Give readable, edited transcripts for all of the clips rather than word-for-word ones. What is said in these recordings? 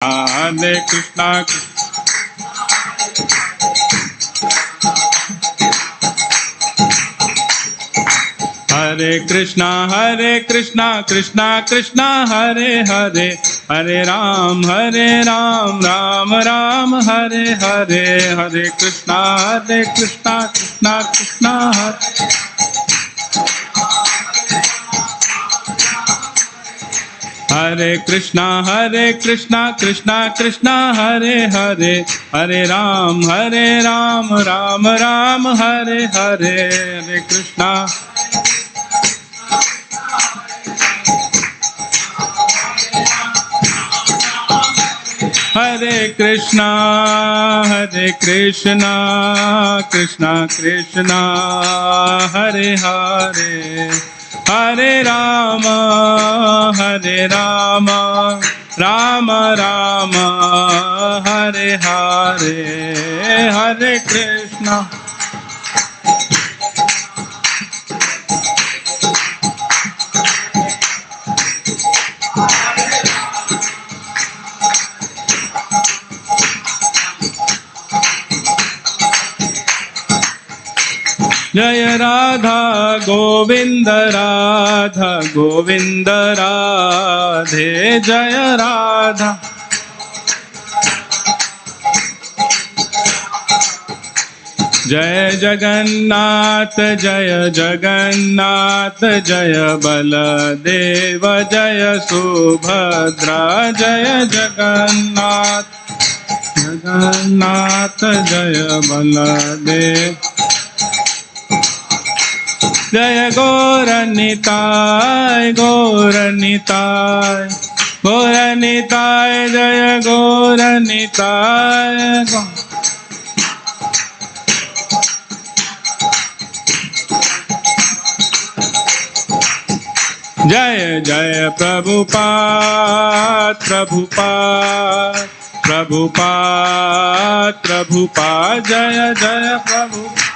Hare Krishna Hare Krishna Krishna Krishna Hare Hare Hare Ram Ram Ram Hare Hare Hare Krishna Krishna Krishna Hare Hare Krishna Krishna Krishna Hare Hare Hare Ram Ram Ram Hare Hare Hare Krishna Hare Krishna Krishna Krishna Hare Hare Hare Rama Rama Rama Hare Hare Hare Krishna Jaya Radha Govinda Radhe Jaya Radha Jaya Jagannath Jaya Baladeva Jaya Subhadra Jaya Jagannath Jaya Baladeva Jaya Gauranitai Jaya Gauranitai Jaya Jaya Prabhupada Jaya Jaya Prabhupada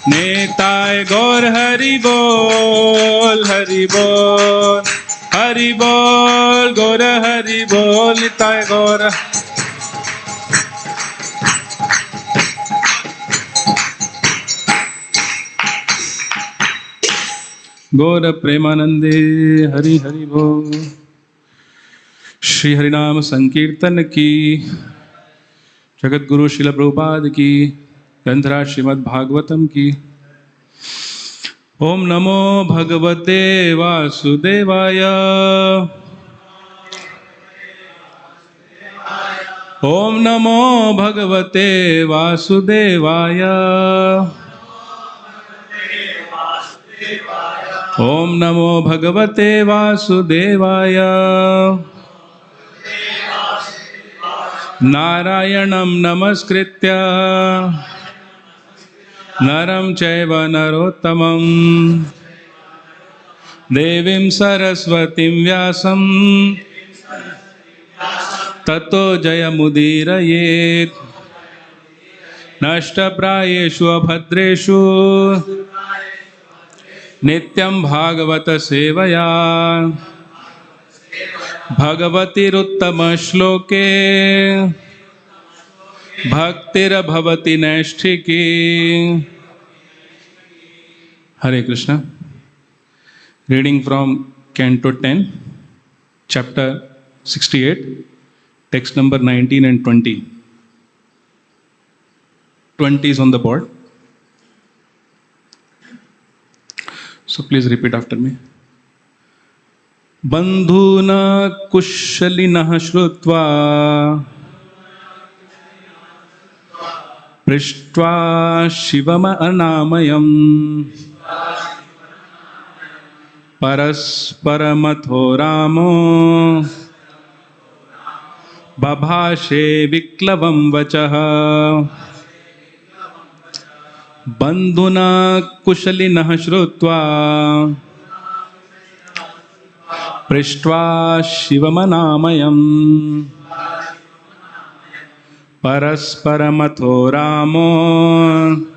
Nitai Gaur Hari Bol Gaur Hari Bol Nitai Gaur Gaur Premanande Hari Hari Bol Shri Harinam Sankirtan Ki Jagat Guru Srila Prabhupada Ki ग्रंथराज Shrimad Bhagavatam की ओम नमो भगवते वासुदेवाय ओम नमो भगवते वासुदेवाय ओम नमो भगवते वासुदेवाय नारायणं नमस्कृत्य नरं चैव नरोत्तमं देवीं सरस्वतीं व्यासं ततो जयमुदीरयेत् नष्टप्रायेषु अभद्रेषु नित्यं भागवत सेवया भगवतीरुत्तमश्लोके भक्तिर्भवति नैष्ठिकी Hare Krishna. Reading from Canto 10, Chapter 68, text number 19 and 20. 20 is on the board. So please repeat after me. Bandhuna kushalinah shrutva Prishtva Shivam Anamayam Parasparamatho Ramo Babhashe Viklavam Vachaha Bandhuna Kushalinah Shrutva Prishtva Shivamanamayam Parasparamatho Ramo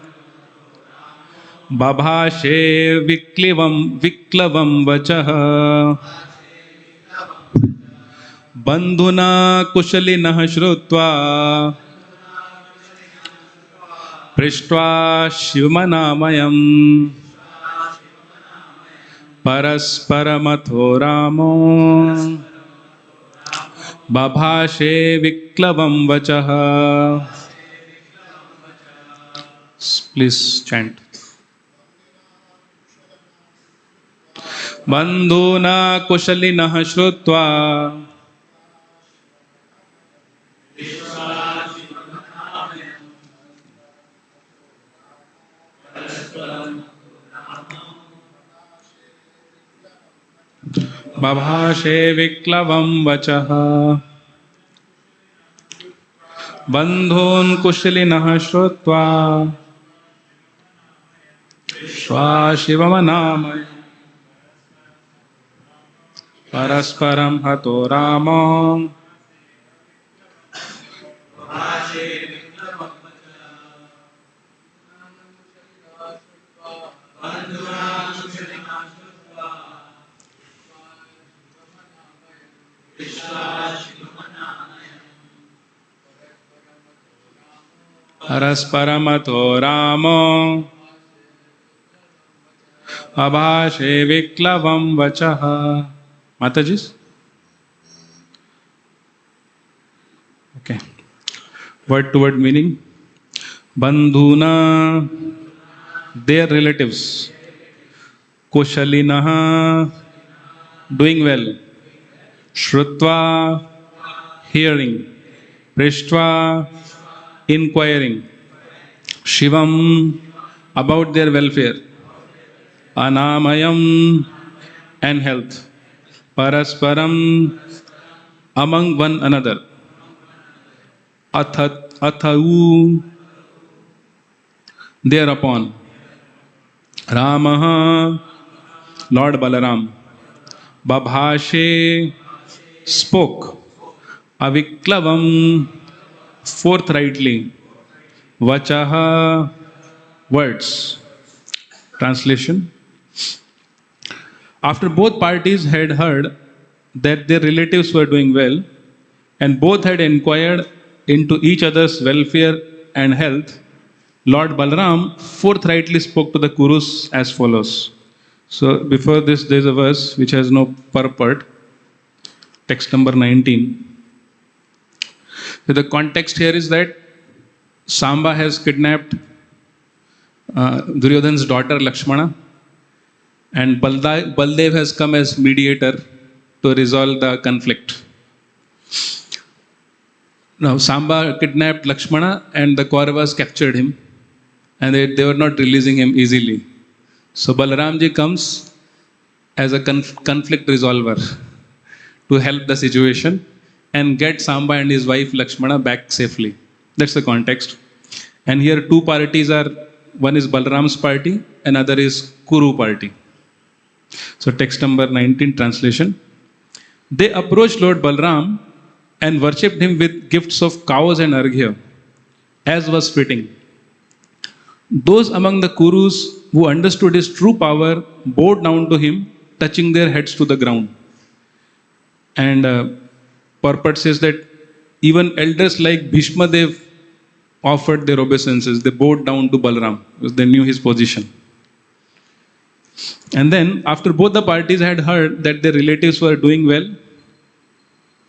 बभाषे विक्लवं वचः बन्धुना कुशलिनः श्रुत्वा पृष्ट्वा शिवमनामयम् परस्परमथो रामो बभाषे विक्लवं वचः. Please chant. बन्धूना कुशलिनः श्रुत्वा बभाषे विक्लवं वचः बन्धून् कुशलिनः श्रुत्वा शिवमनामय परस्परं हतो रामो परस्परमतो रामो अभाषे विक्लवं वचः. Mataji? Okay. Word to word meaning. Bandhuna, their relatives. Kushalinaha, doing well. Shrutva, hearing. Prishtva, inquiring. Shivam, about their welfare. Anamayam, and health. Parasparam, among one another. Athau, thereupon. Ramaha, Lord Balaram. Babhashe, spoke. Aviklavam, forthrightly. Vachaha, words. Translation. After both parties had heard that their relatives were doing well, and both had inquired into each other's welfare and health, Lord Balaram forthrightly spoke to the Kurus as follows. So before this, there is a verse which has no purport, text number 19. So the context here is that Samba has kidnapped Duryodhana's daughter Lakshmana, and Baldev has come as mediator to resolve the conflict. Now Samba kidnapped Lakshmana and the Kauravas captured him, and they were not releasing him easily. So Balaramji comes as a conflict resolver to help the situation and get Samba and his wife Lakshmana back safely. That's the context. And here two parties are, one is Balaram's party, another is Kuru party. So text number 19, translation. They approached Lord Balaram and worshipped him with gifts of cows and arghya, as was fitting. Those among the Kurus who understood his true power bowed down to him, touching their heads to the ground. And purport says that even elders like Bhishma Dev offered their obeisances. They bowed down to Balaram because they knew his position. And then, after both the parties had heard that their relatives were doing well,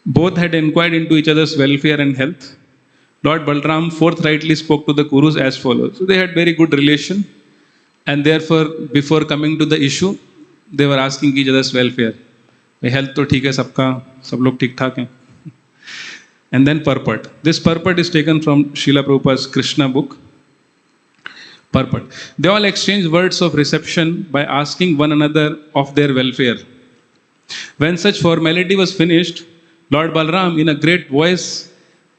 both had inquired into each other's welfare and health, Lord Balaram forthrightly spoke to the Kurus as follows. So they had very good relation, and therefore, before coming to the issue, they were asking each other's welfare. Health to theek hai sabka, sab log theek thak hain. And then purport. This purport is taken from Srila Prabhupada's Krishna book. Purport. They all exchanged words of reception by asking one another of their welfare. When such formality was finished, Lord Balaram, in a great voice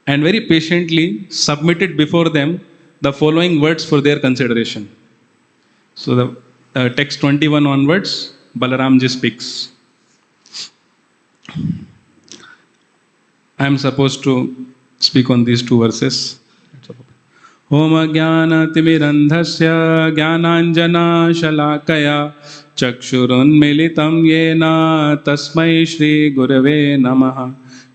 and very patiently, submitted before them the following words for their consideration. So the text 21 onwards, Balaramji speaks. I am supposed to speak on these two verses. ॐ ज्ञानतिमिरन्धस्य ज्ञानाञ्जनशलाकया चक्षुरुन्मीलितं येन तस्मै श्रीगुरवे नमः।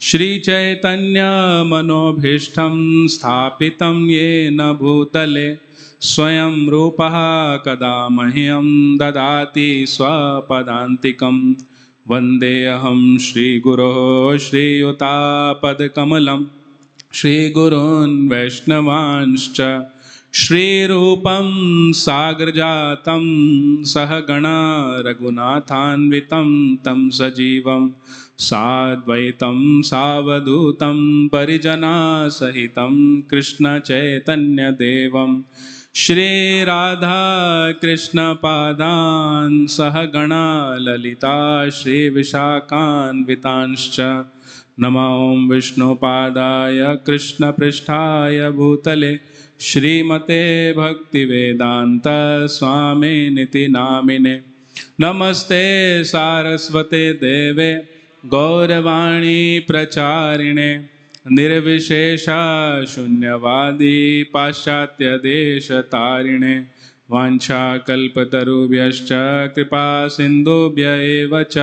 श्रीचैतन्यमनोभीष्टं स्थापितं येन भूतले स्वयं रूपः कदा मह्यं ददाति स्वपदान्तिकं। वन्देऽहं श्रीगुरोः श्रीयुतापदकमलं श्रीगुरून् वैष्णवांश्च श्रीरूपं साग्रजातं सहगणा रघुनाथान्वितं तं सजीवं साद्वैतं सावधूतं परिजनासहितं कृष्णचैतन्यदेवं श्रीराधा कृष्णपादान् सहगणा ललिता श्रीविशाखान्वितांश्च नमो विष्णुपादाय कृष्णपृष्ठाय भूतले श्रीमते भक्तिवेदांत स्वामिनिति नामिने। नमस्ते सारस्वते देवे गौरवाणी प्रचारिणे निर्विशेषा शून्यवादी पाश्चात्य देशतारिणे। वाञ्छाकल्पतरुभ्यश्च कृपा सिन्धुभ्य एव च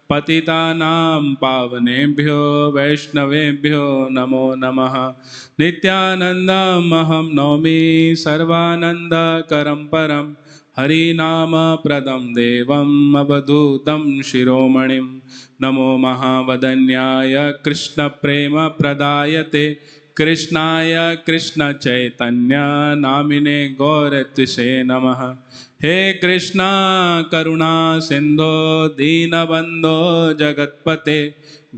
पतितानां पावनेभ्यो वैष्णवेभ्यो नमो नमः। नित्यानन्दमहं नौमि सर्वानन्दकरं परं हरिनामप्रदं देवम् अवधूतं शिरोमणिं। नमो महावदन्याय कृष्णप्रेमप्रदायते कृष्णाय कृष्णचैतन्य नामिने गौरत्विषे नमः। हे कृष्णा करुणा सिंधो दीनबंधो जगत्पते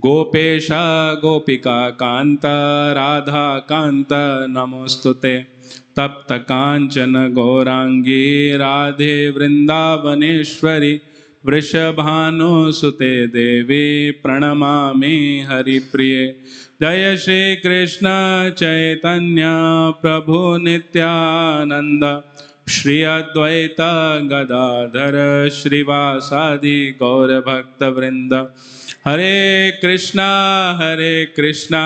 गोपेश गोपिका कांत राधा कांत नमोस्तुते। तप्त कांचन गौरांगी राधे वृंदावनेश्वरी वृषभानुसुते देवी प्रणमामि हरिप्रिये। जय श्री कृष्ण चैतन्य प्रभु नित्यानंद श्री अद्वैत गदाधर श्रीवासादि गौरभक्तवृंद। हरे Krishna Krishna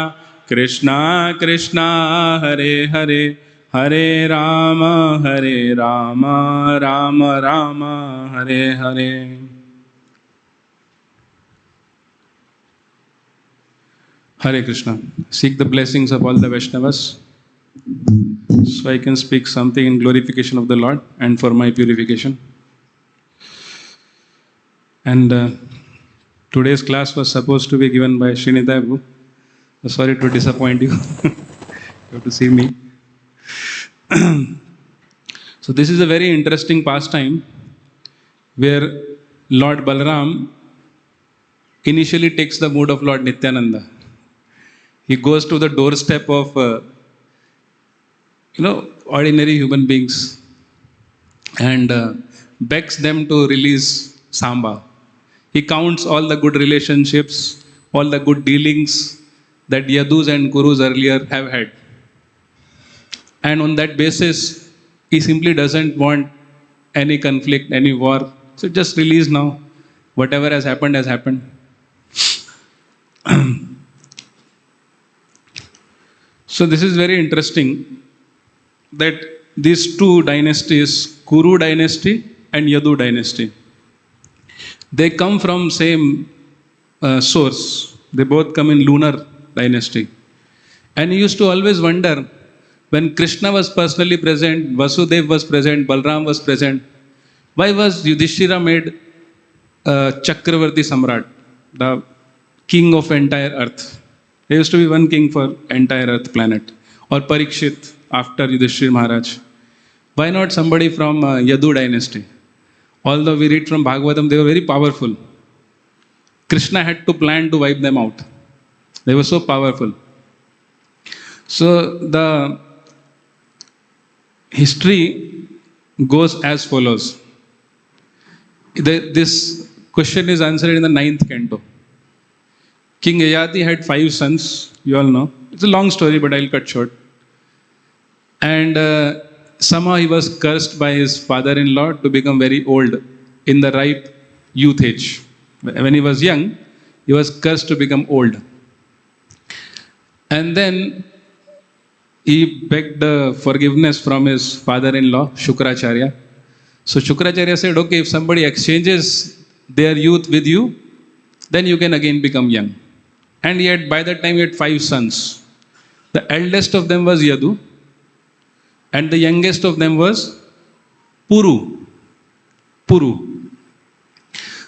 Krishna Hare Hare Hare Ram Ram Ram Hare Hare. Hare Krishna. Seek the blessings of all the Vaishnavas, so I can speak something in glorification of the Lord and for my purification. And today's class was supposed to be given by Srinidhabu. Sorry to disappoint you. You have to see me. So this is a very interesting pastime where Lord Balaram initially takes the mood of Lord Nityananda. He goes to the doorstep of ordinary human beings and begs them to release Samba. He counts all the good relationships, all the good dealings that Yadus and Kurus earlier have had. And on that basis, he simply doesn't want any conflict, any war. So just release now. Whatever has happened has happened. So this is very interesting that these two dynasties, Kuru dynasty and Yadu dynasty, they come from same source. They both come in lunar dynasty. And he used to always wonder, when Krishna was personally present, Vasudev was present, Balram was present, why was Yudhishthira made Chakravarti Samrat, the king of entire earth? There used to be one king for entire earth planet, or Parikshit after Yudhishthira Maharaj. Why not somebody from Yadu dynasty? Although we read from Bhagavatam, they were very powerful. Krishna had to plan to wipe them out. They were so powerful. So the history goes as follows. This question is answered in the 9th canto. King Yayati had 5 sons, you all know. It's a long story, but I'll cut short. And somehow he was cursed by his father-in-law to become very old in the ripe youth age. When he was young, he was cursed to become old. And then he begged forgiveness from his father-in-law, Shukracharya. So Shukracharya said, okay, if somebody exchanges their youth with you, then you can again become young. And yet by that time he had 5 sons. The eldest of them was Yadu, and the youngest of them was Puru.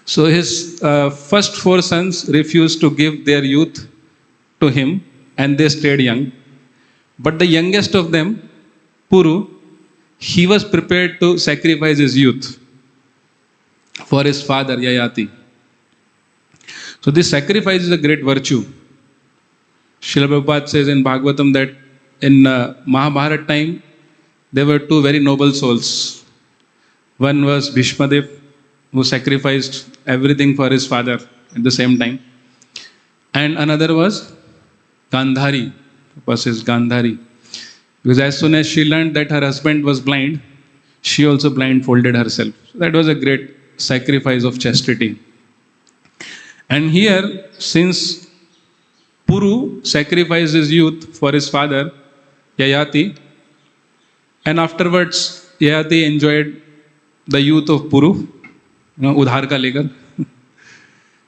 So his first 4 sons refused to give their youth to him, and they stayed young. But the youngest of them, Puru, he was prepared to sacrifice his youth for his father, Yayati. So this sacrifice is a great virtue. Srila Prabhupada says in Bhagavatam that in Mahabharata time, there were 2 very noble souls. One was Bhishmadev, who sacrificed everything for his father at the same time. And another was Gandhari, versus Gandhari. Because as soon as she learned that her husband was blind, she also blindfolded herself. So that was a great sacrifice of chastity. And here, since Puru sacrificed his youth for his father, Yayati, and afterwards Yayati enjoyed the youth of Puru, udhar ka lekar.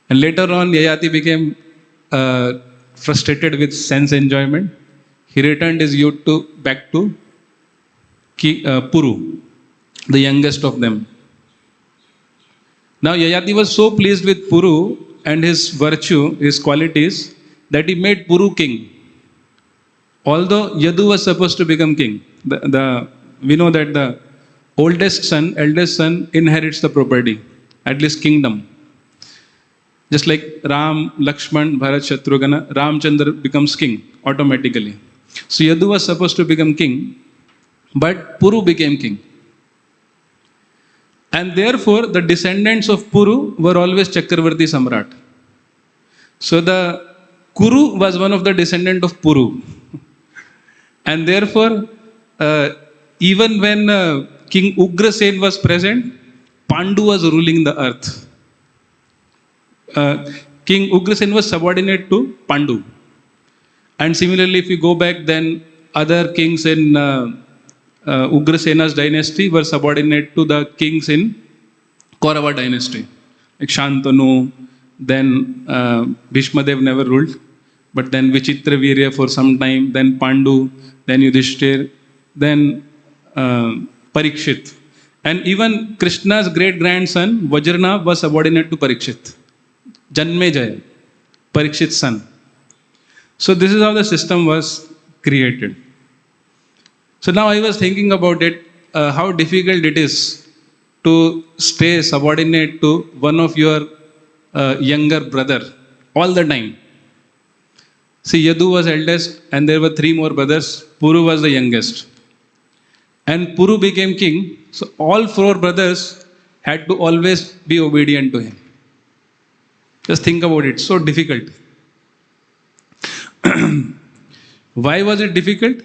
And later on, Yayati became frustrated with sense enjoyment. He returned his youth back to Puru, the youngest of them. Now Yayati was so pleased with Puru and his virtue, his qualities, that he made Puru king. Although Yadu was supposed to become king. We know that the eldest son inherits the property, at least kingdom. Just like Ram, Lakshman, Bharat, Shatrugana, Ramchandra becomes king automatically. So Yadu was supposed to become king, but Puru became king. And therefore, the descendants of Puru were always Chakravarti Samrat. So the Kuru was one of the descendants of Puru. And therefore, even when King Ugrasen was present, Pandu was ruling the earth. King Ugrasen was subordinate to Pandu. And similarly, if you go back, then other kings in Ugrasena's dynasty were subordinate to the kings in Kaurava dynasty. Like Shantanu, then Bhishmadev never ruled, but then Vichitra Virya for some time, then Pandu, then Yudhishthir, then Parikshit. And even Krishna's great-grandson, Vajrana, was subordinate to Parikshit. Janmejaya, Parikshit's son. So this is how the system was created. So now I was thinking about it, how difficult it is to stay subordinate to one of your younger brother all the time. See, Yadu was eldest and there were 3 more brothers. Puru was the youngest. And Puru became king, so all 4 brothers had to always be obedient to him. Just think about it, so difficult. Why was it difficult?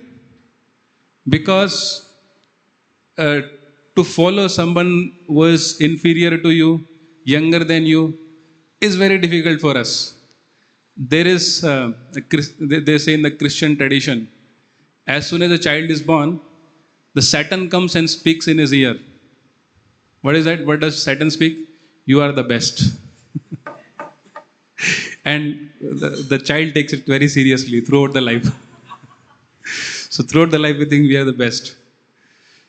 Because to follow someone who is inferior to you, younger than you, is very difficult for us. There is, they say in the Christian tradition, as soon as a child is born, the Satan comes and speaks in his ear. What is that? What does Satan speak? You are the best. And the child takes it very seriously throughout the life. So throughout the life we think we are the best.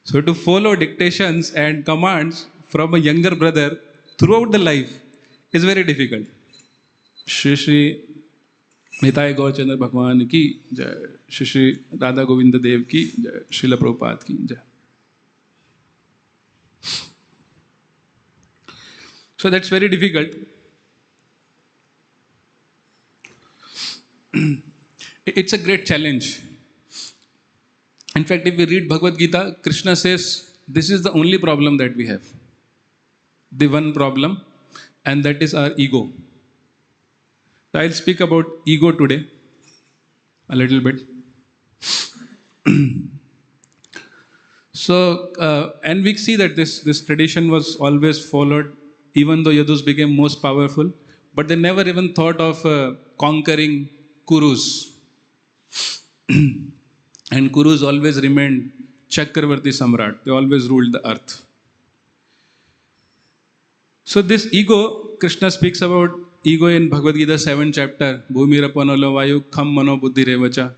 So to follow dictations and commands from a younger brother throughout the life is very difficult. Shri Shri Nityananda Gaurachandra Bhagwan ki jai, Shri Shri Radha Govinda Dev ki jai, Srila Prabhupada ki jai. So that's very difficult. It's a great challenge. In fact, if we read Bhagavad Gita, Krishna says, this is the only problem that we have. The one problem, and that is our ego. So I'll speak about ego today, a little bit. And we see that this tradition was always followed, even though Yadus became most powerful, but they never even thought of conquering Kurus. And Kurus always remained Chakravarti Samrat. They always ruled the earth. So this ego, Krishna speaks about ego in Bhagavad Gita 7th chapter. Bhumirapano vayu kham mano buddhi revacha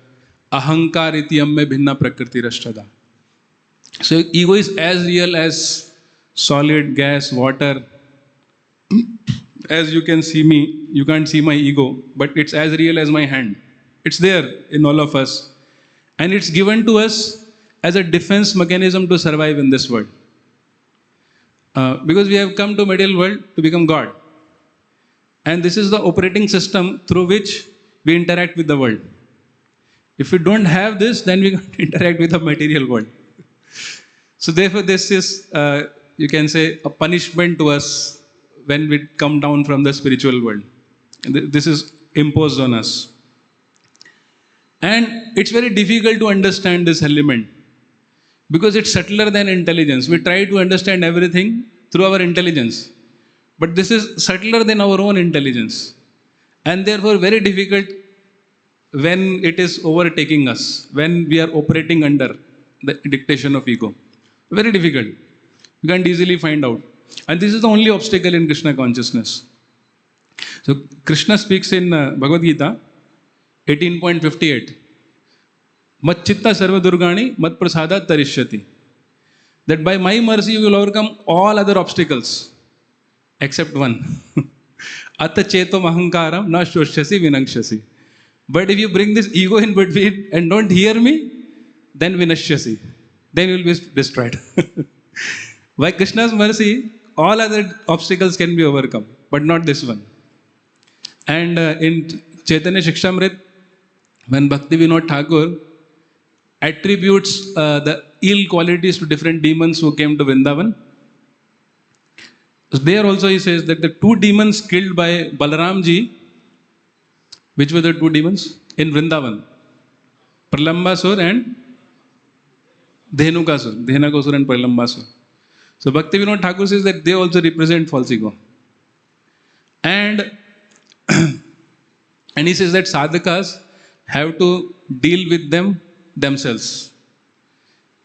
ahankar iti amme bhinna prakriti rashtada. So ego is as real as solid, gas, water. As you can see me, you can't see my ego, but it's as real as my hand. It's there in all of us. And it's given to us as a defense mechanism to survive in this world. Because we have come to material world to become God. And this is the operating system through which we interact with the world. If we don't have this, then we can't interact with the material world. So therefore this is, you can say, a punishment to us when we come down from the spiritual world. This is imposed on us. And it's very difficult to understand this element because it's subtler than intelligence. We try to understand everything through our intelligence, but this is subtler than our own intelligence, and therefore very difficult when it is overtaking us, when we are operating under the dictation of ego. Very difficult. You can't easily find out. And this is the only obstacle in Krishna consciousness. So Krishna speaks in Bhagavad Gita 18.58. Mat chitta sarva durgani mat prasada tarishyati. That by my mercy you will overcome all other obstacles except one. Atta cheto mahankaram na shoshyasi vinakshasi. But if you bring this ego in between and don't hear me, then vinashyasi. Then you will be destroyed. By Krishna's mercy, all other obstacles can be overcome, but not this one. And in Chaitanya Shikshamrit, when Bhakti Vinod Thakur attributes the ill qualities to different demons who came to Vrindavan, there also he says that the two demons killed by Balaramji, which were the two demons in Vrindavan? Pralambasur and Dhenukasur. Dhenukasur and Pralambasur. So Bhakti Vinod Thakur says that they also represent false ego. And he says that sadhakas have to deal with them themselves.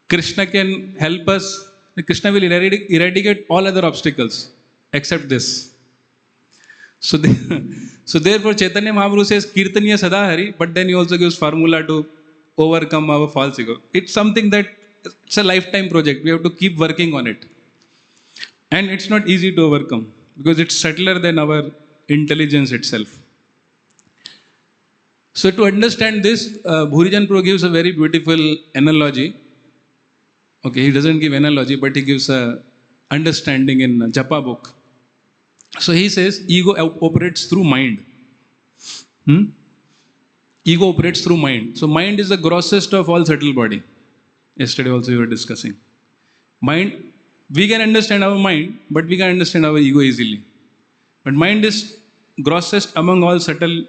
Krishna can help us. Krishna will eradicate all other obstacles except this. So therefore Chaitanya Mahaprabhu says Kirtaniya Sadahari, but then he also gives formula to overcome our false ego. It's something that it's a lifetime project. We have to keep working on it. And it's not easy to overcome because it's subtler than our intelligence itself. So to understand this, Bhurijan Prabhu gives a very beautiful analogy. Okay, he doesn't give analogy, but he gives a understanding in Japa book. So he says ego operates through mind. Ego operates through mind. So mind is the grossest of all subtle body. Yesterday also we were discussing. Mind, we can understand our mind, but we can understand our ego easily. But mind is grossest among all subtle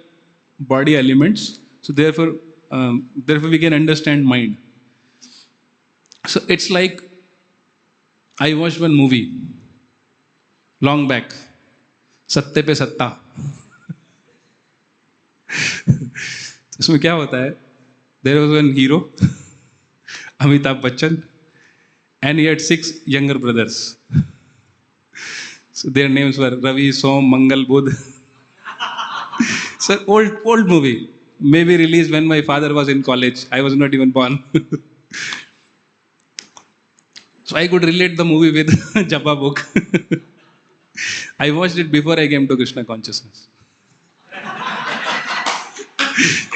body elements. So therefore we can understand mind. So it's like, I watched one movie long back, सत्ते पे सत्ता. इसमें क्या होता है? There was one hero, Amitabh Bachchan, and he had 6 younger brothers. So their names were Ravi, Som, Mangal, Budh. So old movie, maybe released when my father was in college. I was not even born. So I could relate the movie with Japa book. I watched it before I came to Krishna consciousness.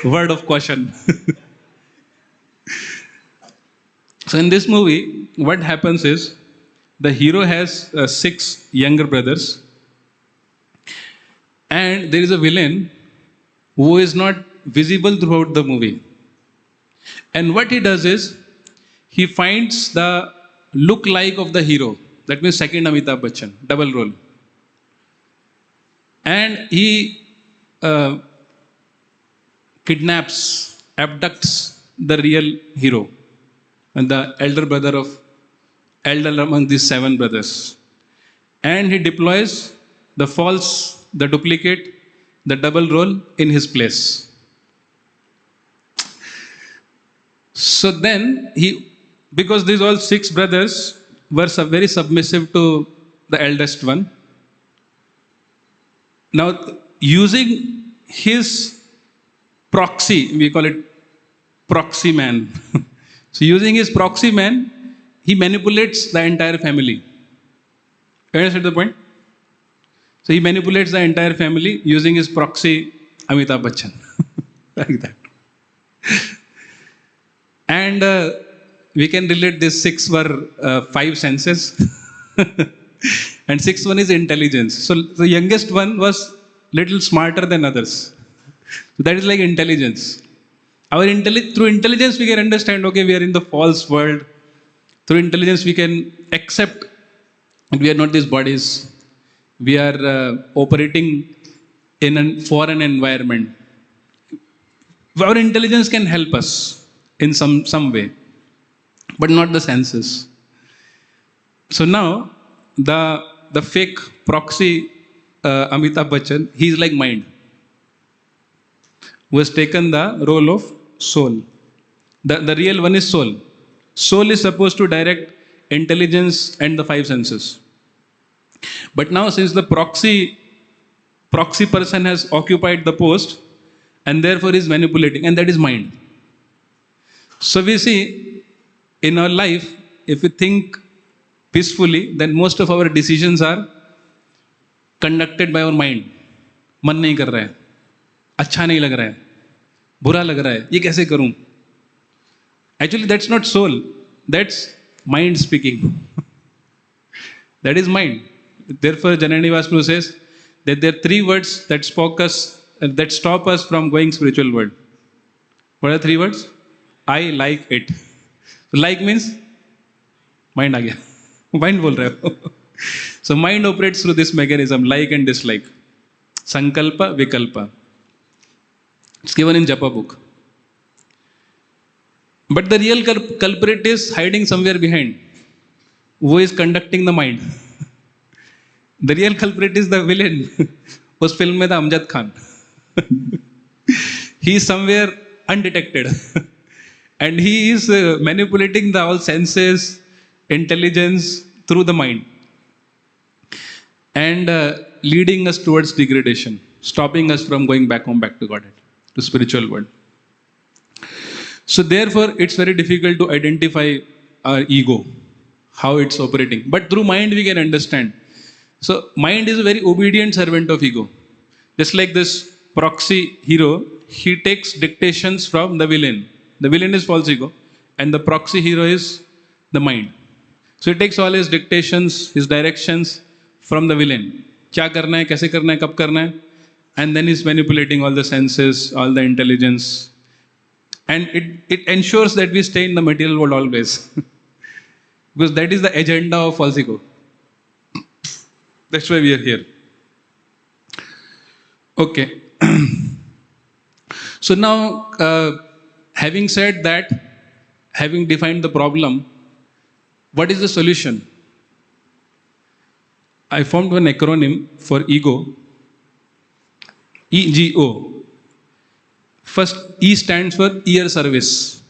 Word of caution. So in this movie, what happens is, the hero has 6 younger brothers, and there is a villain who is not visible throughout the movie. And what he does is, he finds the look-like of the hero, that means second Amitabh Bachchan, double role. And he kidnaps, abducts the real hero, and the elder among these 7 brothers. And he deploys the false, the duplicate, the double role in his place. So then because these all 6 brothers were very submissive to the eldest one. Now, using his proxy, we call it proxy man. So using his proxy man, he manipulates the entire family. You understand the point? So he manipulates the entire family using his proxy Amitabh Bachchan. Like that. And we can relate these 6 were 5 senses. And 6th one is intelligence. So the youngest one was little smarter than others. So that is like intelligence. Through intelligence we can understand, okay, we are in the false world. Through intelligence we can accept we are not these bodies. We are operating in a foreign environment. Our intelligence can help us in some way, but not the senses. So now the fake proxy Amitabh Bachchan, he is like mind, who has taken the role of soul. The real one is soul. Soul is supposed to direct intelligence and the 5 senses. But now since the proxy person has occupied the post and therefore is manipulating, and that is mind. So we see in our life, if we think peacefully, then most of our decisions are conducted by our mind. मन नहीं कर रहा है, अच्छा नहीं लग रहा है, बुरा लग रहा है, ये कैसे करूं? Actually, that's not soul. That's mind speaking. That is mind. Therefore, Janani Prabhu says that there are 3 words that stop us from going spiritual world. What are 3 words? I like it. So, like means mind आ गया. Mind बोल रहा है. So mind operates through this mechanism, like and dislike. Sankalpa, Vikalpa. It's given in Japa book. But the real culprit is hiding somewhere behind. Who is conducting the mind? The real culprit is the villain. उस film में था Amjad Khan. He is somewhere undetected. And he is manipulating the all senses, intelligence through the mind. And leading us towards degradation. Stopping us from going back home, back to Godhead, to spiritual world. So therefore, it's very difficult to identify our ego, how it's operating. But through mind, we can understand. So mind is a very obedient servant of ego. Just like this proxy hero, he takes dictations from the villain. The villain is false ego, and the proxy hero is the mind. So he takes all his dictations, his directions from the villain. क्या करना है, कैसे करना है, कब करना है, and then he's manipulating all the senses, all the intelligence. And it ensures that we stay in the material world always. Because that is the agenda of false ego. That's why we are here. Okay. So now, having said that, having defined the problem, what is the solution? I formed one acronym for ego. EGO. First, E stands for ear service.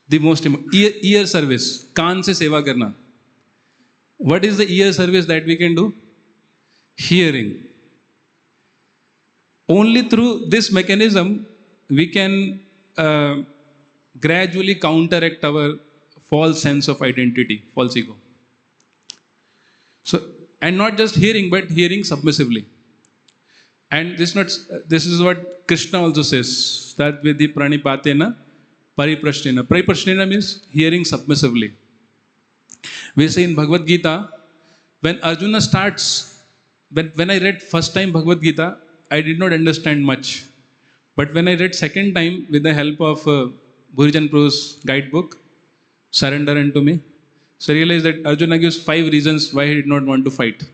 The most important. Ear service. कान से सेवा करना. What is the ear service that we can do? Hearing. Only through this mechanism we can gradually counteract our false sense of identity, false ego. So, and not just hearing, but hearing submissively. And this is what Krishna also says, that vidhi pranipatena pariprashnena. Pariprashnena means hearing submissively. We say in Bhagavad Gita, when Arjuna starts, when I read first time Bhagavad Gita, I did not understand much. But when I read second time with the help of Bhurijan Prabhu's guidebook, Surrender Unto Me, so I realized that Arjuna gives 5 reasons why he did not want to fight.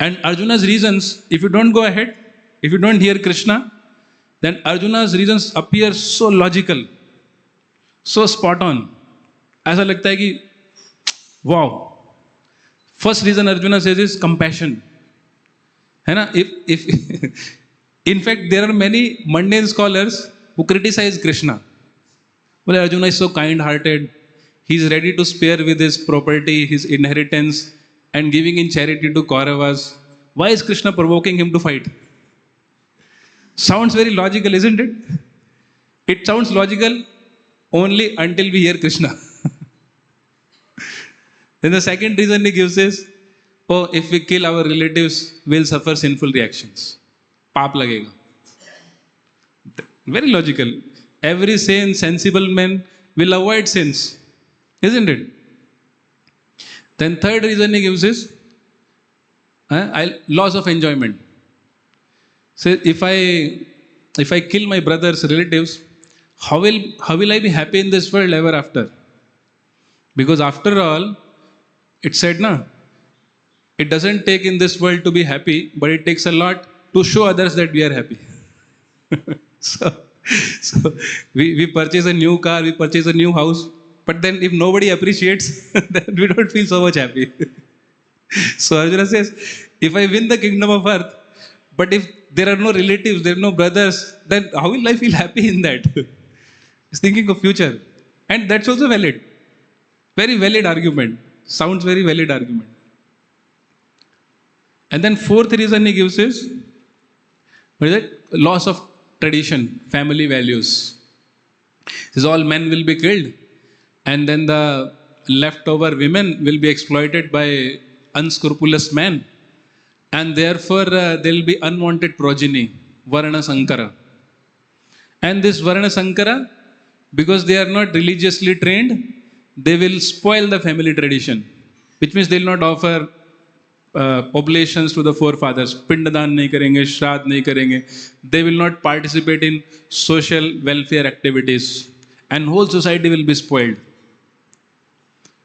And Arjuna's reasons, if you don't go ahead, if you don't hear Krishna, then Arjuna's reasons appear so logical, so spot on. ऐसा लगता है कि wow. First reason Arjuna says is compassion. है ना? If in fact there are many mundane scholars who criticize Krishna. Well, Arjuna is so kind-hearted. He's ready to spare with his property, his inheritance, and giving in charity to Kauravas. Why is Krishna provoking him to fight? Sounds very logical, isn't it? It sounds logical only until we hear Krishna. Then the second reason he gives is, oh, if we kill our relatives, we'll suffer sinful reactions. Paap lagega. Very logical. Every sane, sensible man will avoid sins. Isn't it? Then third reason he gives is loss of enjoyment. So if I kill my brother's relatives, how will I be happy in this world ever after? Because after all, it said, it doesn't take in this world to be happy, but it takes a lot to show others that we are happy. so we purchase a new car, we purchase a new house, but then if nobody appreciates, then we don't feel so much happy. So Arjuna says, if I win the kingdom of earth, but if there are no relatives, there are no brothers, then how will I feel happy in that? He's thinking of future. And that's also valid. Very valid argument. Sounds very valid argument. And then fourth reason he gives is, what is it? Loss of tradition, family values. Says all men will be killed, and then the leftover women will be exploited by unscrupulous men, and therefore there will be unwanted progeny, Varna Sankara. And this Varna Sankara, because they are not religiously trained, they will spoil the family tradition, which means they will not offer oblations to the forefathers. Pindadan nahi karenge, Shraddh nahi karenge. They will not participate in social welfare activities, and whole society will be spoiled.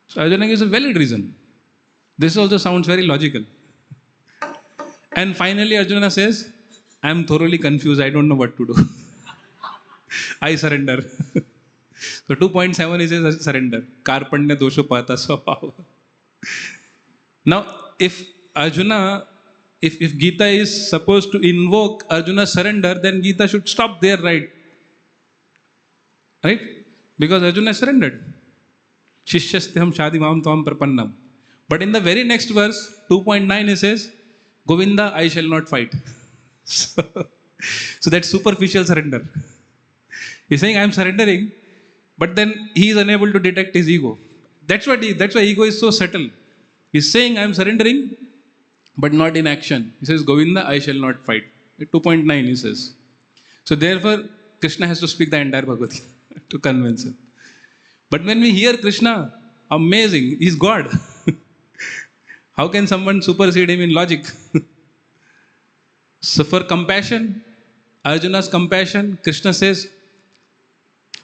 So Arjuna gives a valid reason. This also sounds very logical. And finally Arjuna says, I am thoroughly confused, I don't know what to do. I surrender. So 2.7 he says surrender. Karpanya dosho pata swabhava. Now if Arjuna, if Gita is supposed to invoke Arjuna's surrender, then Gita should stop there, right? Right? Because Arjuna surrendered. Shishyastham shadimam tvam prapannam. But in the very next verse, 2.9 he says, Govinda, I shall not fight. So that's superficial surrender. He's saying, I am surrendering, but then he is unable to detect his ego. That's why ego is so subtle. He's saying, I am surrendering, but not in action. He says, Govinda, I shall not fight. 2.9 he says. So therefore, Krishna has to speak the entire Bhagavad Gita to convince him. But when we hear Krishna, amazing, he's God. How can someone supersede him in logic? So for compassion, Arjuna's compassion, Krishna says,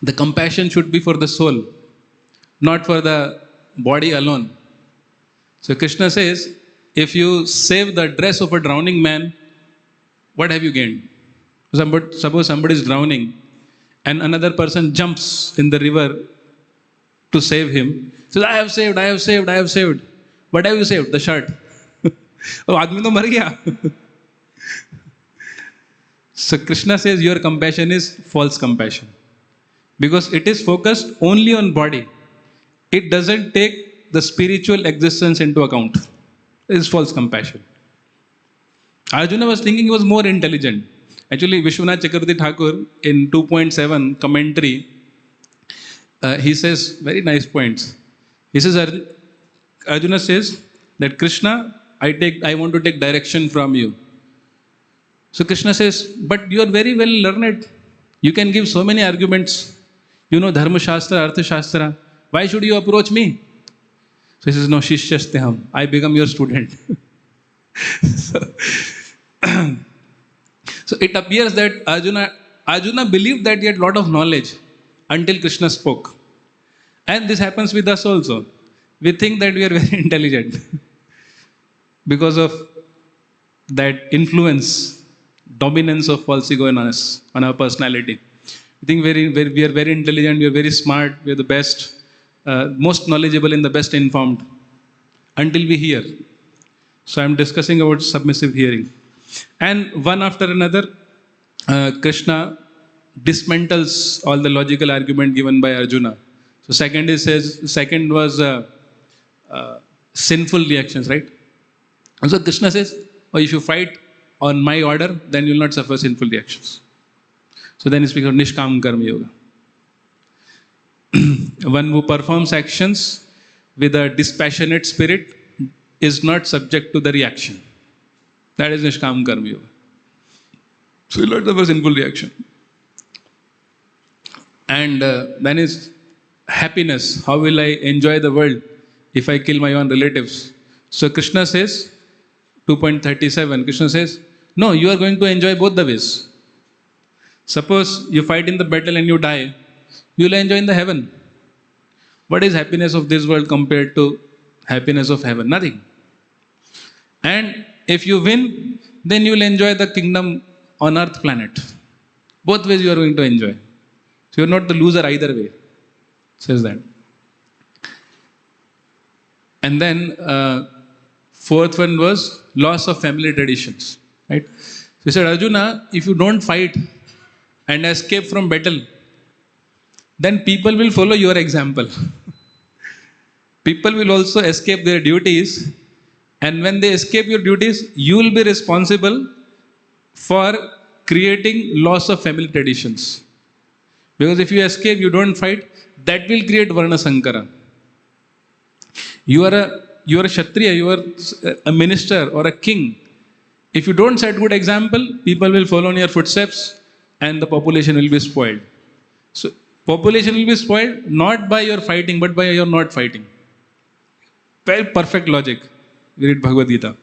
the compassion should be for the soul, not for the body alone. So Krishna says, if you save the dress of a drowning man, what have you gained? Suppose somebody is drowning and another person jumps in the river to save him. Says, I have saved. What have you saved? The shirt. Oh, aadmi to mar gaya. So Krishna says your compassion is false compassion. Because it is focused only on body. It doesn't take the spiritual existence into account. It is false compassion. Arjuna was thinking he was more intelligent. Actually, Vishwanath Chakravarti Thakur in 2.7 commentary, he says very nice points. He says, Arjuna says that Krishna, I want to take direction from you. So Krishna says, but you are very well learned. You can give so many arguments. You know Dharma Shastra, Artha Shastra. Why should you approach me? So he says, no, Shishyastham. I become your student. So it appears that Arjuna believed that he had a lot of knowledge until Krishna spoke. And this happens with us also. We think that we are very intelligent because of that influence, dominance of false ego in us, on our personality. We think we are very intelligent, we are very smart, we are the best, most knowledgeable and the best informed until we hear. So I am discussing about submissive hearing. And one after another, Krishna dismantles all the logical argument given by Arjuna. So second was sinful reactions, right? And so Krishna says, oh, if you fight on my order, then you will not suffer sinful reactions. So then he speaks of Nishkam Karma Yoga. One who performs actions with a dispassionate spirit is not subject to the reaction. That is Nishkam Karma Yoga. So you will not suffer sinful reaction. And then is happiness. How will I enjoy the world if I kill my own relatives? So Krishna says, 2.37, Krishna says, no, you are going to enjoy both the ways. Suppose you fight in the battle and you die, you will enjoy in the heaven. What is happiness of this world compared to happiness of heaven? Nothing. And if you win, then you will enjoy the kingdom on earth planet. Both ways you are going to enjoy. So you are not the loser either way. Says that. And then fourth one was loss of family traditions. Right? So he said, Arjuna, if you don't fight and escape from battle, then people will follow your example. People will also escape their duties, and when they escape your duties, you will be responsible for creating loss of family traditions. Because if you escape, you don't fight, that will create Varna Sankara. You are a Kshatriya, you are a minister or a king. If you don't set good example, people will follow in your footsteps and the population will be spoiled. So, population will be spoiled not by your fighting, but by your not fighting. Very perfect logic. We read Bhagavad Gita.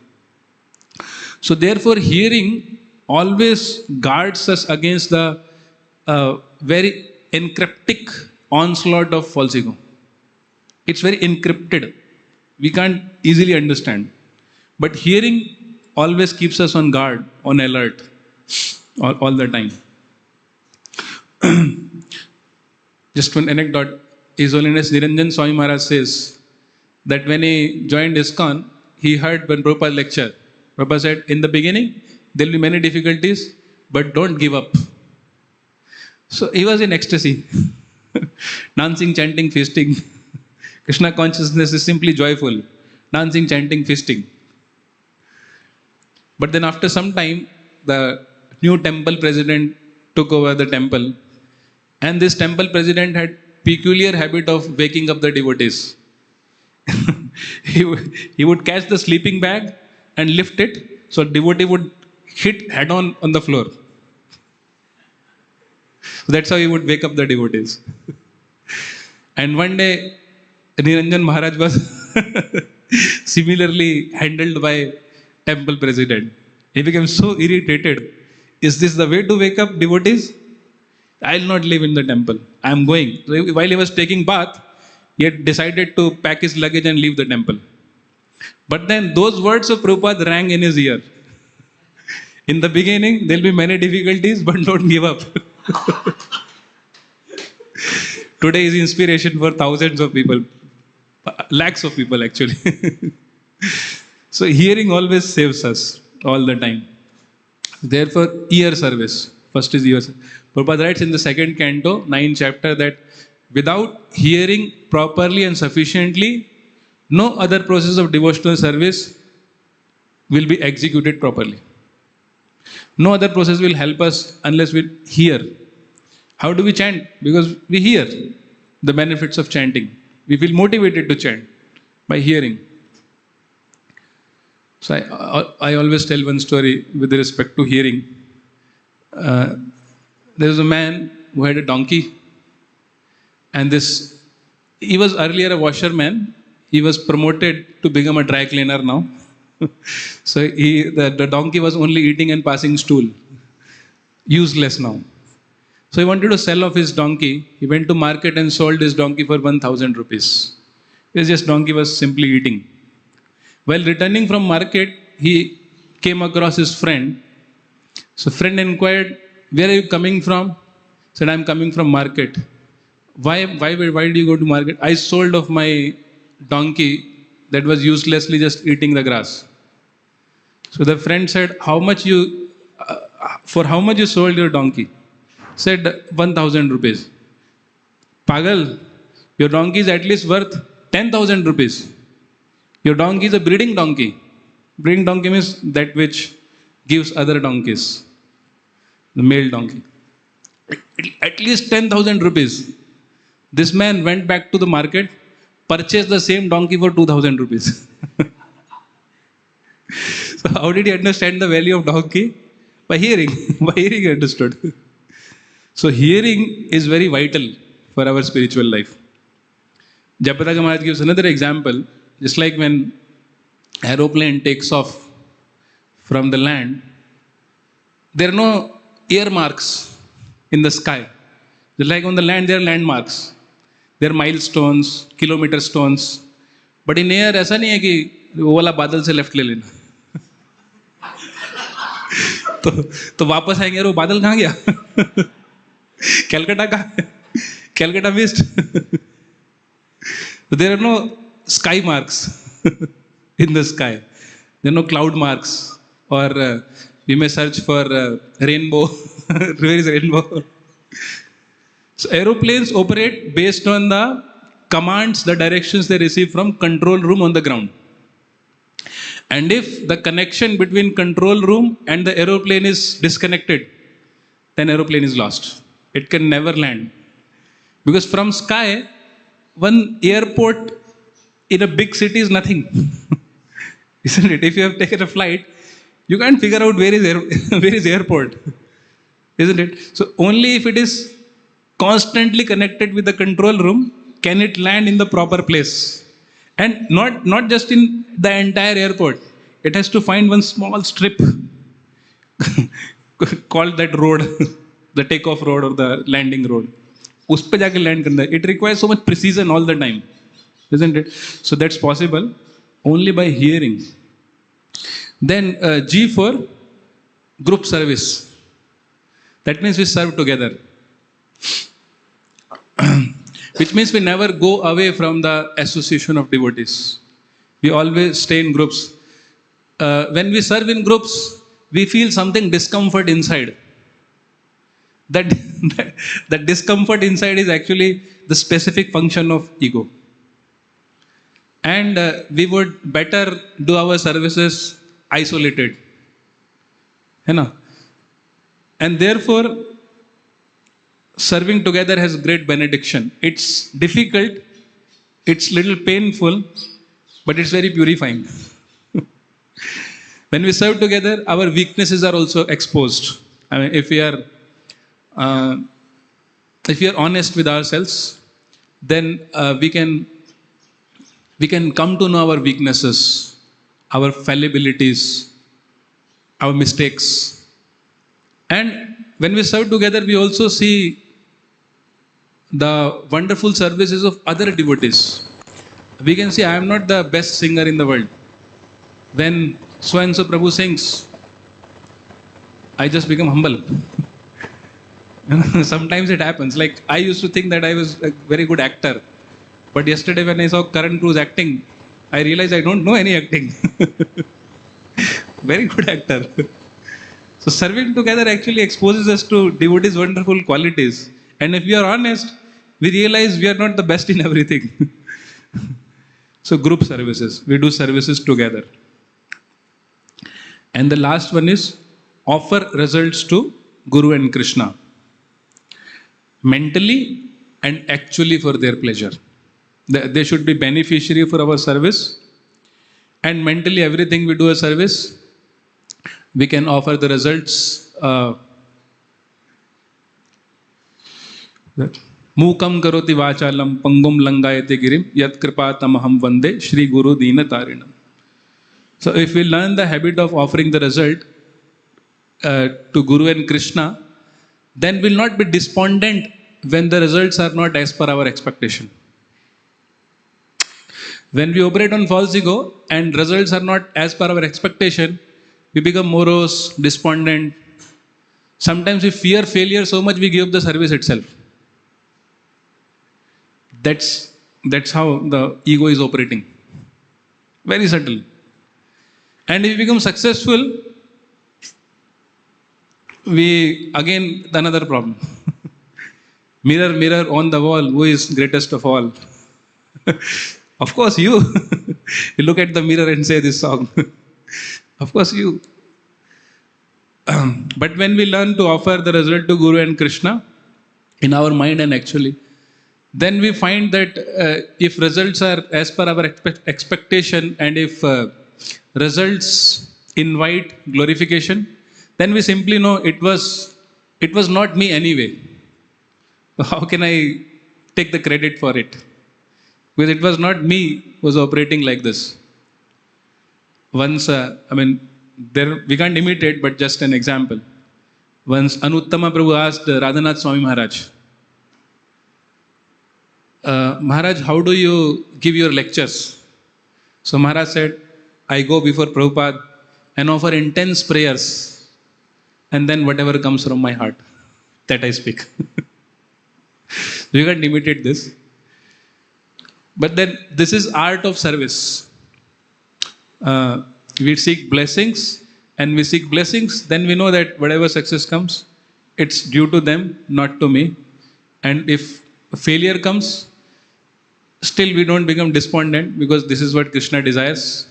So, therefore, hearing always guards us against the very encryptic onslaught of false ego. It's very encrypted. We can't easily understand. But hearing always keeps us on guard, on alert, all the time. Just one anecdote. His Holiness Niranjan Swami Maharaj says that when he joined ISKCON, he heard when Prabhupada lecture. Prabhupada said, in the beginning, there will be many difficulties, but don't give up. So he was in ecstasy. Dancing, chanting, feasting. Krishna consciousness is simply joyful. Dancing, chanting, feasting. But then after some time, the new temple president took over the temple. And this temple president had peculiar habit of waking up the devotees. He would catch the sleeping bag and lift it, so devotee would hit head on the floor. So that's how he would wake up the devotees. And one day, Niranjan Maharaj was similarly handled by temple president. He became so irritated. Is this the way to wake up devotees? I will not live in the temple. I am going. So while he was taking bath, he had decided to pack his luggage and leave the temple. But then those words of Prabhupada rang in his ear. In the beginning, there will be many difficulties, but don't give up. Today is inspiration for thousands of people. Lakhs of people actually. So hearing always saves us all the time. Therefore, ear service. First is ear service. Prabhupada writes in the second canto, 9th chapter, that without hearing properly and sufficiently, no other process of devotional service will be executed properly. No other process will help us unless we hear. How do we chant? Because we hear the benefits of chanting. We feel motivated to chant by hearing. So I always tell one story with respect to hearing. There was a man who had a donkey, and he was earlier a washerman. He was promoted to become a dry cleaner now. So the donkey was only eating and passing stool. Useless now. So he wanted to sell off his donkey. He went to market and sold his donkey for 1,000 rupees. His just donkey was simply eating. While returning from market, he came across his friend. So friend inquired, where are you coming from? He said, I am coming from market. Why did you go to market? I sold off my donkey that was uselessly just eating the grass. So the friend said, for how much you sold your donkey? said 1000 rupees. Pagal, your donkey is at least worth 10,000 rupees. Your donkey is a breeding donkey. Breeding donkey means that which gives other donkeys. The male donkey. At least 10,000 rupees. This man went back to the market, purchased the same donkey for 2,000 rupees. So how did he understand the value of donkey? By hearing. By hearing he understood. So hearing is very vital for our spiritual life. Jayapataka Maharaj gives another example. Just like when aeroplane takes off from the land, there are no earmarks in the sky. Just like on the land, there are landmarks. There are milestones, kilometer stones. But in air, ऐसा नहीं है कि वो वाला बादल से left ले लेना. तो वापस आएंगे और वो बादल कहाँ गया? कैलकाटा कहाँ है? Calcutta missed. There are no sky marks in the sky. There are no cloud marks. Or we may search for rainbow. Where is rainbow? So aeroplanes operate based on the commands, the directions they receive from control room on the ground. And if the connection between control room and the aeroplane is disconnected, then aeroplane is lost. It can never land. Because from sky, one airport in a big city is nothing. Isn't it? If you have taken a flight, you can't figure out where is airport. Isn't it? So only if it is constantly connected with the control room can it land in the proper place. And not just in the entire airport. It has to find one small strip called that road, the takeoff road or the landing road. उस पे जाके land करना है. It requires so much precision all the time. Isn't it? So that's possible only by hearing. Then G for group service. That means we serve together. Which means we never go away from the association of devotees. We always stay in groups. When we serve in groups, we feel something discomfort inside. That discomfort inside is actually the specific function of ego. And we would better do our services isolated. And therefore, serving together has great benediction. It's difficult, it's little painful, but it's very purifying. When we serve together, our weaknesses are also exposed. I mean, if we are honest with ourselves, then we can come to know our weaknesses, our fallibilities, our mistakes. And when we serve together, we also see the wonderful services of other devotees. We can see, I am not the best singer in the world. When so and so Prabhu sings, I just become humble. Sometimes it happens. Like I used to think that I was a very good actor. But yesterday when I saw Karan Cruz acting, I realized I don't know any acting. Very good actor. So serving together actually exposes us to devotees' wonderful qualities. And if we are honest, we realize we are not the best in everything. So group services, we do services together. And the last one is offer results to Guru and Krishna. Mentally and actually for their pleasure. They should be beneficiary for our service. And mentally everything we do a service, we can offer the results. Mukam karoti vachalam pangum langayate girim yat kripa tamaham vande Shri Guru Dina Tarinam. So if we learn the habit of offering the result to Guru and Krishna, then we'll not be despondent when the results are not as per our expectation. When we operate on false ego and results are not as per our expectation, we become morose, despondent. Sometimes we fear failure so much we give up the service itself. That's how the ego is operating. Very subtle. And if we become successful, we again another problem. Mirror, mirror on the wall, who is greatest of all? Of course, you. You look at the mirror and say this song. Of course, you. But when we learn to offer the result to Guru and Krishna in our mind and actually, then we find that if results are as per our expectation and if results invite glorification, then we simply know it was not me anyway. How can I take the credit for it? Because it was not me who was operating like this. Once, we can't imitate, but just an example. Once Anuttama Prabhu asked Radhanath Swami Maharaj, Maharaj, how do you give your lectures? So Maharaj said, I go before Prabhupada and offer intense prayers, and then whatever comes from my heart, that I speak. You can't imitate this. But then this is art of service. We seek blessings, and we seek blessings, then we know that whatever success comes, it's due to them, not to me. And if failure comes, still we don't become despondent, because this is what Krishna desires.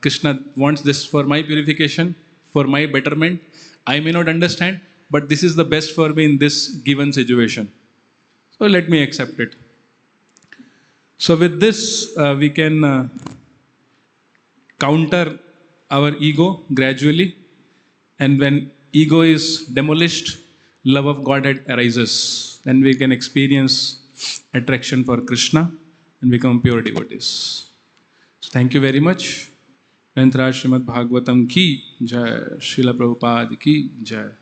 Krishna wants this for my purification, for my betterment. I may not understand, but this is the best for me in this given situation. So let me accept it. So with this, we can counter our ego gradually. And when ego is demolished, love of Godhead arises. Then we can experience attraction for Krishna and become pure devotees. So thank you very much. Entraj Srimad Bhagavatam ki jai, Srila Prabhupada ki jai.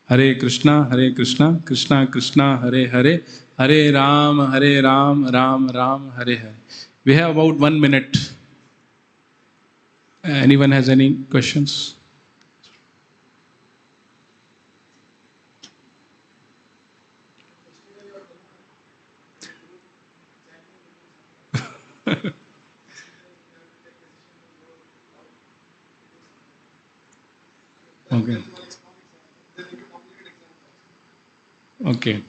Hare Krishna, Krishna Krishna, Hare Hare, Hare Ram, Ram Ram, Hare Hare. We have about 1 minute. Anyone has any questions? Okay. Okay.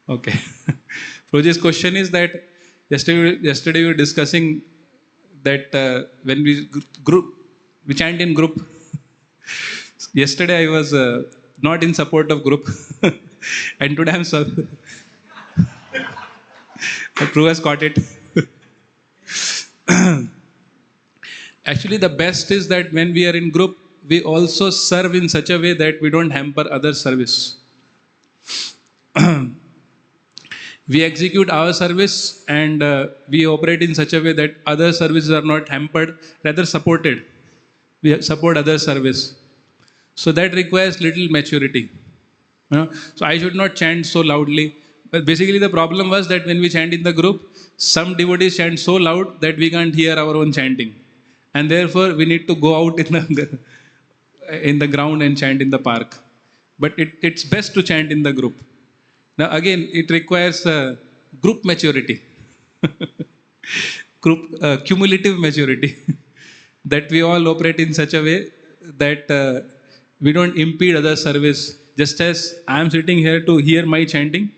Okay. Prabhuji's question is that yesterday we were discussing that when we chant in group. Yesterday I was not in support of group, and today I'm so. Prabhu has caught it. Actually, the best is that when we are in group, we also serve in such a way that we don't hamper other service. We execute our service and we operate in such a way that other services are not hampered, rather supported. We support other service. So that requires little maturity. So I should not chant so loudly. But basically the problem was that when we chant in the group, some devotees chant so loud that we can't hear our own chanting. And therefore we need to go out in the ground and chant in the park. But it's best to chant in the group. Now again, it requires group maturity, group cumulative maturity, that we all operate in such a way that we don't impede other service. Just as I am sitting here to hear my chanting,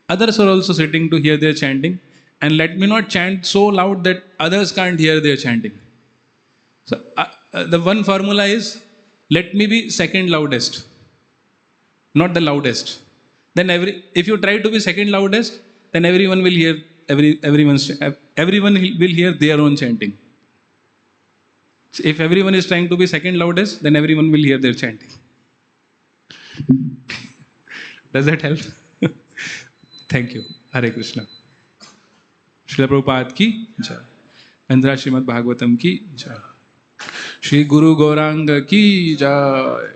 others are also sitting to hear their chanting, and let me not chant so loud that others can't hear their chanting. So the one formula is, let me be second loudest, not the loudest. Then if you try to be second loudest, then everyone will hear everyone will hear their own chanting. So if everyone is trying to be second loudest, then everyone will hear their chanting. Does that help? Thank you. Hare Krishna. Srila Prabhupada ki jai. Andhra Srimad Bhagavatam ki jai. Shri Guru Gauranga ki jai.